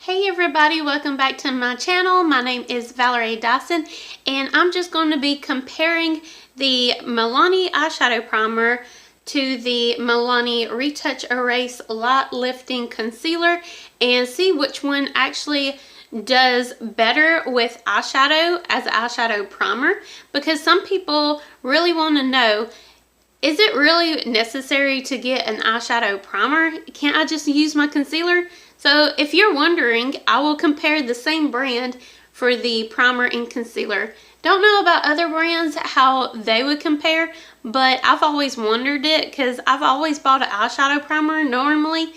Hey everybody, welcome back to my channel. My name is Valerie Dison and I'm just going to be comparing the Milani Eye Shadow Primer to the Milani Retouch Erase Light Lifting Concealer and see which one actually does better with eyeshadow as an eyeshadow primer, because some people really want to know, is it really necessary to get an eyeshadow primer? Can't I just use my concealer? So if you're wondering, I will compare the same brand for the primer and concealer. Don't know about other brands, how they would compare, but I've always wondered it because I've always bought an eyeshadow primer normally.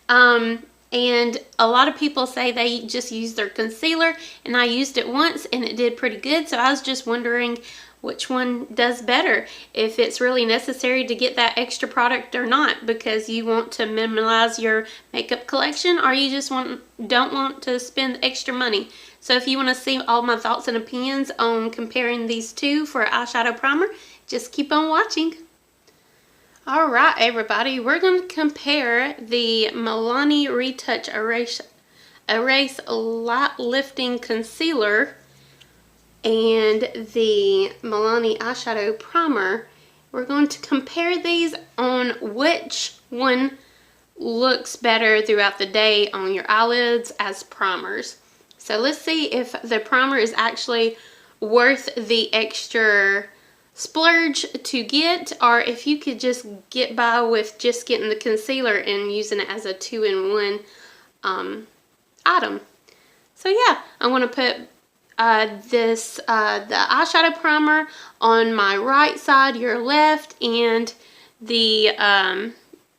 And a lot of people say they just use their concealer, and I used it once and it did pretty good. So I was just wondering which one does better, if it's really necessary to get that extra product or not, because you want to minimize your makeup collection, or you just don't want to spend extra money. So if you want to see all my thoughts and opinions on comparing these two for eyeshadow primer, just keep on watching. Alright everybody, we're going to compare the Milani Retouch Erase Light Lifting Concealer and the Milani Eyeshadow Primer. We're going to compare these on which one looks better throughout the day on your eyelids as primers. So let's see if the primer is actually worth the extra splurge to get, or if you could just get by with just getting the concealer and using it as a two-in-one item. So yeah, I'm going to put the eyeshadow primer on my right side, your left, and the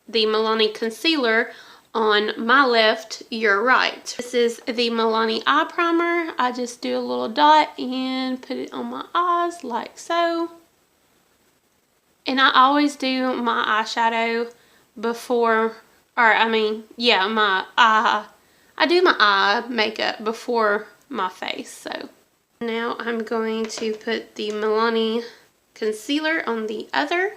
Milani concealer on my left, your right. This is the Milani eye primer. I just do a little dot and put it on my eyes like so. And I always do my eyeshadow before, I do my eye makeup before my face. So now I'm going to put the Milani concealer on the other.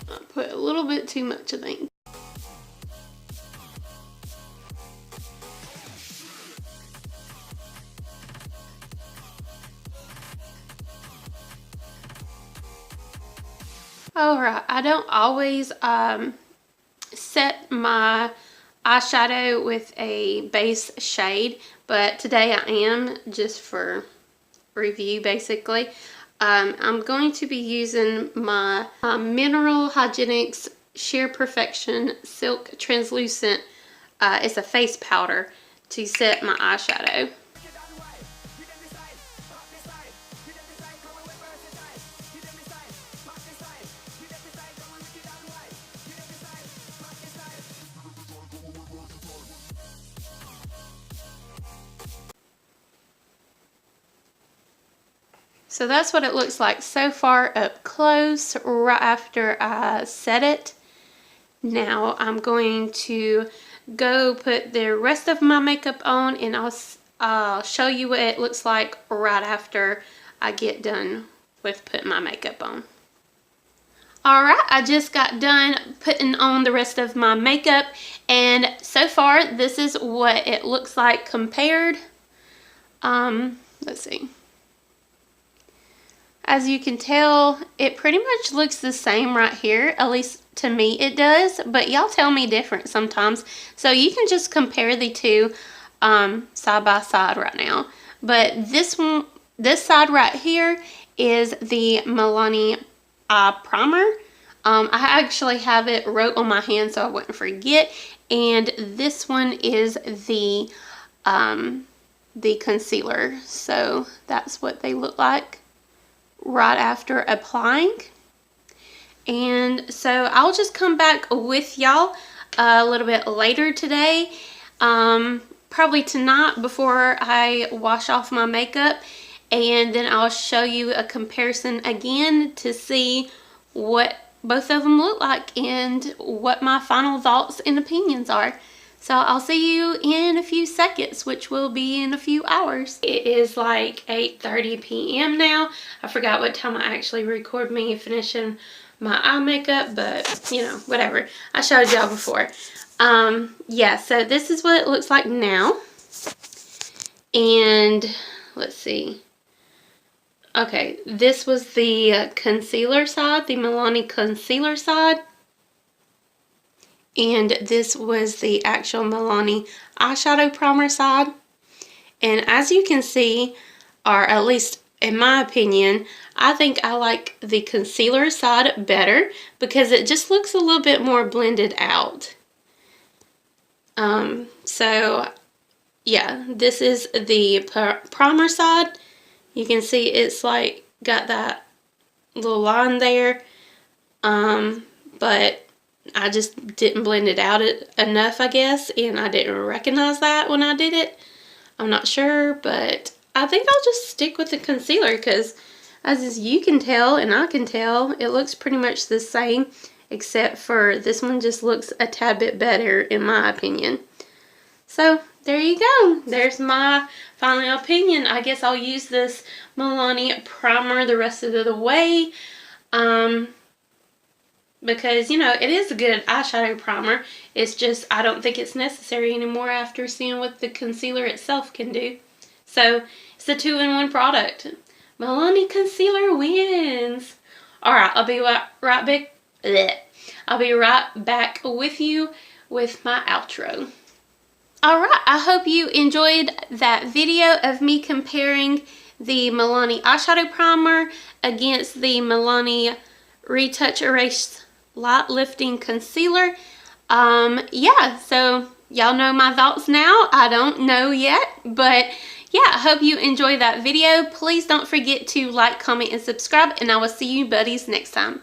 I put a little bit too much, I think. Alright, I don't always set my eyeshadow with a base shade, but today I am, just for review basically. I'm going to be using my Mineral Hygienics Sheer Perfection Silk Translucent, it's a face powder, to set my eyeshadow. So that's what it looks like so far up close right after I set it. Now I'm going to go put the rest of my makeup on, and I'll show you what it looks like right after I get done with putting my makeup on. Alright, I just got done putting on the rest of my makeup, and so far this is what it looks like compared. Let's see. As you can tell, it pretty much looks the same right here. At least to me it does, but y'all tell me different sometimes. So you can just compare the two side by side right now. But this side right here is the Milani Eye Primer. I actually have it wrote on my hand so I wouldn't forget. And this one is the concealer. So that's what they look like right after applying. And so I'll just come back with y'all a little bit later today, probably tonight before I wash off my makeup, and then I'll show you a comparison again to see what both of them look like and what my final thoughts and opinions are. So I'll see you in a few seconds, which will be in a few hours. It is like 8:30 p.m. now. I forgot what time I actually record me finishing my eye makeup, but you know, whatever. I showed y'all before. Yeah, so this is what it looks like now. And let's see. Okay, this was the concealer side, the Milani concealer side. And this was the actual Milani eyeshadow primer side. And as you can see, or at least in my opinion, I think I like the concealer side better because it just looks a little bit more blended out. So yeah, this is the primer side. You can see it's like got that little line there, but I just didn't blend it out enough, I guess, and I didn't recognize that when I did it. I'm not sure, but I think I'll just stick with the concealer because as you can tell and I can tell, it looks pretty much the same, except for this one just looks a tad bit better in my opinion. So there you go. There's my final opinion. I guess I'll use this Milani primer the rest of the way. Because, you know, it is a good eyeshadow primer. It's just, I don't think it's necessary anymore after seeing what the concealer itself can do. So, it's a 2-in-1 product. Milani concealer wins. Alright, I'll be right back. I'll be right back with you with my outro. Alright, I hope you enjoyed that video of me comparing the Milani eyeshadow primer against the Milani Retouch Erase LightLifting concealer. Yeah, so y'all know my thoughts now. I don't know yet, but yeah, I hope you enjoyed that video. Please don't forget to like, comment, and subscribe, and I will see you buddies next time.